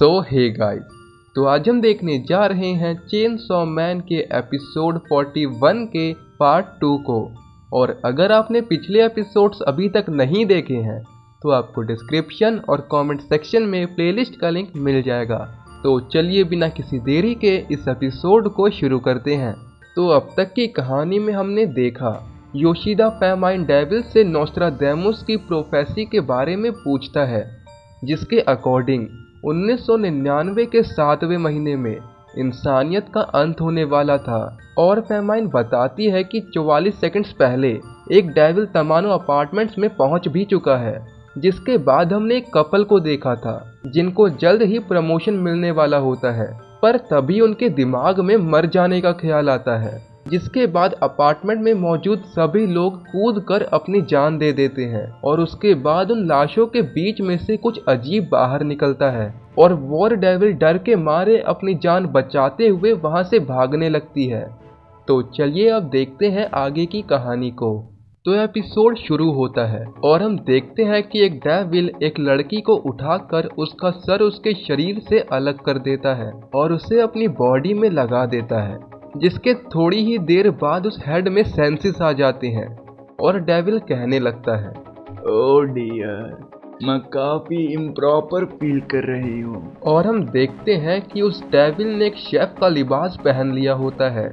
Hey guys, तो आज हम देखने जा रहे हैं चेनसॉ मैन के एपिसोड 41 के पार्ट 2 को। और अगर आपने पिछले एपिसोड्स अभी तक नहीं देखे हैं तो आपको डिस्क्रिप्शन और कमेंट सेक्शन में प्लेलिस्ट का लिंक मिल जाएगा। तो चलिए बिना किसी देरी के इस एपिसोड को शुरू करते हैं। तो अब तक की कहानी में हमने देखा योशिदा फेमाइन डेविल से नोस्ट्राडेमस की प्रोफेसी के बारे में पूछता है, जिसके अकॉर्डिंग 1999 के 7वें महीने में इंसानियत का अंत होने वाला था। और फेमाइन बताती है कि 44 सेकंड्स पहले एक डेविल तमानो अपार्टमेंट्स में पहुंच भी चुका है। जिसके बाद हमने एक कपल को देखा था जिनको जल्द ही प्रमोशन मिलने वाला होता है, पर तभी उनके दिमाग में मर जाने का ख्याल आता है। जिसके बाद अपार्टमेंट में मौजूद सभी लोग कूद कर अपनी जान दे देते हैं और उसके बाद उन लाशों के बीच में से कुछ अजीब बाहर निकलता है और वॉर डेविल डर के मारे अपनी जान बचाते हुए वहां से भागने लगती है। तो चलिए अब देखते हैं आगे की कहानी को। तो एपिसोड शुरू होता है और हम देखते हैं कि एक डेविल एक लड़की को उठाकर उसका सर उसके शरीर से अलग कर देता है और उसे अपनी बॉडी में लगा देता है। जिसके थोड़ी ही देर बाद उस हेड में सेंसेस आ जाते हैं और डेविल कहने लगता है, ओह डियर, मैं काफी इम्प्रॉपर फील कर रही हूँ। और हम देखते हैं कि उस डेविल ने एक शेफ का लिबास पहन लिया होता है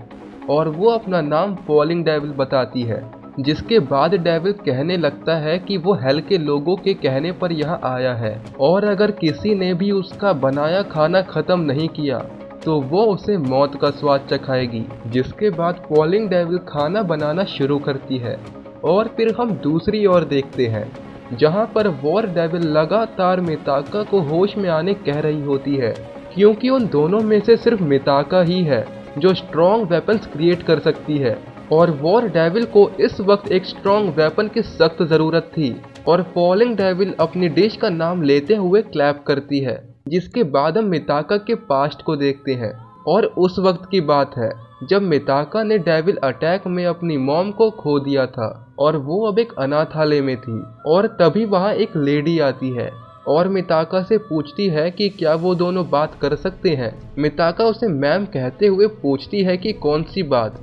और वो अपना नाम फॉलिंग डेविल बताती है। जिसके बाद डेविल कहने लगता है कि वो हेल के लोगों के कहने पर यहाँ आया है और अगर किसी ने भी उसका बनाया खाना खत्म नहीं किया तो वो उसे मौत का स्वाद चखाएगी। जिसके बाद फॉलिंग डेविल खाना बनाना शुरू करती है और फिर हम दूसरी ओर देखते हैं जहां पर वॉर डेविल लगातार मिताका को होश में आने कह रही होती है, क्योंकि उन दोनों में से सिर्फ मिताका ही है जो स्ट्रॉन्ग वेपन्स क्रिएट कर सकती है। और वॉर डेविल को इस वक्त एक स्ट्रॉन्ग वेपन की सख्त ज़रूरत थी और फॉलिंग डेविल अपनी डिश का नाम लेते हुए क्लैप करती है। जिसके बाद हम मिताका के पास्ट को देखते हैं और उस वक्त की बात है जब मिताका ने डेविल अटैक में अपनी मॉम को खो दिया था और वो अब एक अनाथालय में थी। और तभी वहाँ एक लेडी आती है और मिताका से पूछती है कि क्या वो दोनों बात कर सकते हैं। मिताका उसे मैम कहते हुए पूछती है कि कौन सी बात।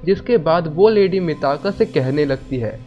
जिसके बाद वो लेडी मिताका से कहने लगती है,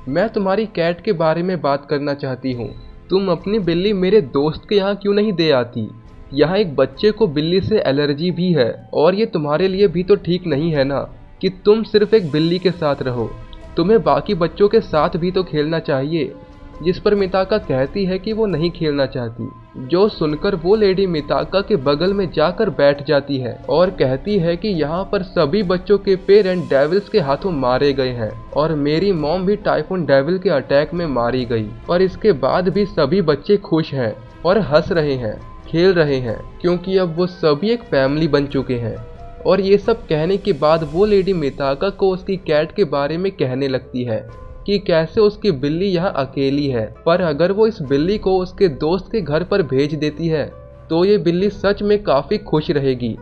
मैं तुम्हारी कैट के बारे में बात करना चाहती हूँ। तुम अपनी बिल्ली मेरे दोस्त के यहाँ क्यों नहीं दे आती? यहाँ एक बच्चे को बिल्ली से एलर्जी भी है और ये तुम्हारे लिए भी तो ठीक नहीं है ना कि तुम सिर्फ एक बिल्ली के साथ रहो, तुम्हें बाकी बच्चों के साथ भी तो खेलना चाहिए। जिस पर मिताका कहती है कि वो नहीं खेलना चाहती। जो सुनकर वो लेडी मिताका के बगल में जाकर बैठ जाती है और कहती है कि यहाँ पर सभी बच्चों के पेरेंट डेविल्स के हाथों मारे गए हैं और मेरी मॉम भी टाइफून डेविल के अटैक में मारी गई। और इसके बाद भी सभी बच्चे खुश हैं और हंस रहे हैं, खेल रहे हैं, क्योंकि अब वो सभी एक फैमिली बन चुके हैं। और ये सब कहने के बाद वो लेडी मिताका को उसकी कैट के बारे में कहने लगती है कि कैसे उसकी बिल्ली यहाँ अकेली है, पर अगर वो इस बिल्ली को उसके दोस्त के घर पर भेज देती है तो ये बिल्ली सच में काफ़ी खुश रहेगी।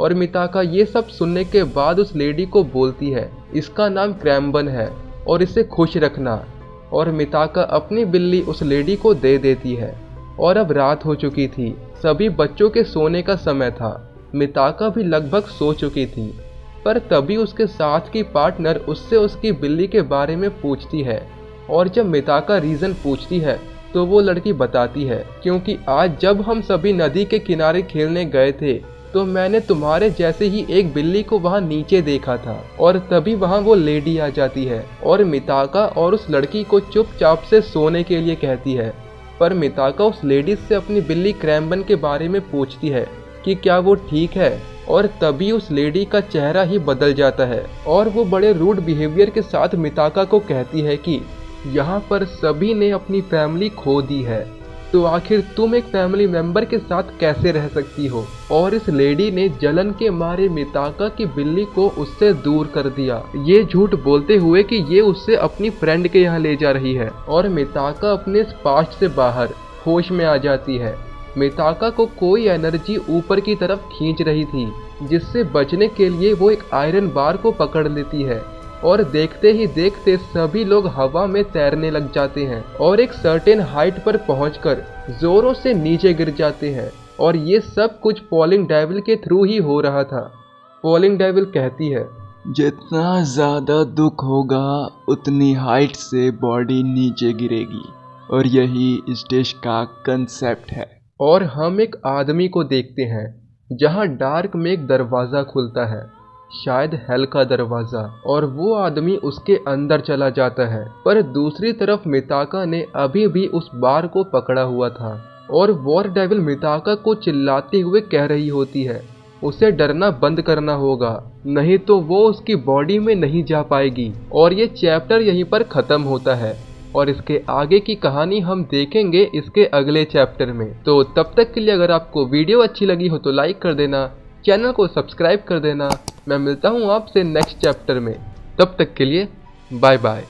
और मिताका ये सब सुनने के बाद उस लेडी को बोलती है, इसका नाम क्रैम्बन है और इसे खुश रखना। और मिताका अपनी बिल्ली उस लेडी को दे देती है। और अब रात हो चुकी थी, सभी बच्चों के सोने का समय था। मिताका भी लगभग सो चुकी थी, पर तभी उसके साथ की पार्टनर उससे उसकी बिल्ली के बारे में पूछती है। और जब मिताका रीज़न पूछती है तो वो लड़की बताती है, क्योंकि आज जब हम सभी नदी के किनारे खेलने गए थे तो मैंने तुम्हारे जैसे ही एक बिल्ली को वहाँ नीचे देखा था। और तभी वहाँ वो लेडी आ जाती है और मिताका और उस लड़की को चुपचाप से सोने के लिए कहती है। पर मिताका उस लेडी से अपनी बिल्ली क्रैम्बन के बारे में पूछती है कि क्या वो ठीक है। और तभी उस लेडी का चेहरा ही बदल जाता है और वो बड़े रूड बिहेवियर के साथ मिताका को कहती है कि यहाँ पर सभी ने अपनी फैमिली खो दी है, तो आखिर तुम एक फैमिली मेंबर के साथ कैसे रह सकती हो। और इस लेडी ने जलन के मारे मिताका की बिल्ली को उससे दूर कर दिया, ये झूठ बोलते हुए कि ये उससे अपनी फ्रेंड के यहाँ ले जा रही है। और मिताका अपने पास्ट से बाहर होश में आ जाती है। मिताका को कोई एनर्जी ऊपर की तरफ खींच रही थी, जिससे बचने के लिए वो एक आयरन बार को पकड़ लेती है और देखते ही देखते सभी लोग हवा में तैरने लग जाते हैं और एक सर्टेन हाइट पर पहुंचकर जोरों से नीचे गिर जाते हैं। और ये सब कुछ फॉलिंग डेविल के थ्रू ही हो रहा था। फॉलिंग डेविल कहती है, जितना ज़्यादा दुख होगा उतनी हाइट से बॉडी नीचे गिरेगी, और यही इस डिश का कंसेप्ट है। और हम एक आदमी को देखते हैं जहां डार्क में एक दरवाज़ा खुलता है, शायद हेल का दरवाज़ा, और वो आदमी उसके अंदर चला जाता है। पर दूसरी तरफ मिताका ने अभी भी उस बार को पकड़ा हुआ था और वॉर डेविल मिताका को चिल्लाते हुए कह रही होती है उसे डरना बंद करना होगा, नहीं तो वो उसकी बॉडी में नहीं जा पाएगी। और ये चैप्टर यहीं पर ख़त्म होता है और इसके आगे की कहानी हम देखेंगे इसके अगले चैप्टर में। तो तब तक के लिए अगर आपको वीडियो अच्छी लगी हो तो लाइक कर देना, चैनल को सब्सक्राइब कर देना। मैं मिलता हूँ आपसे नेक्स्ट चैप्टर में, तब तक के लिए बाय बाय।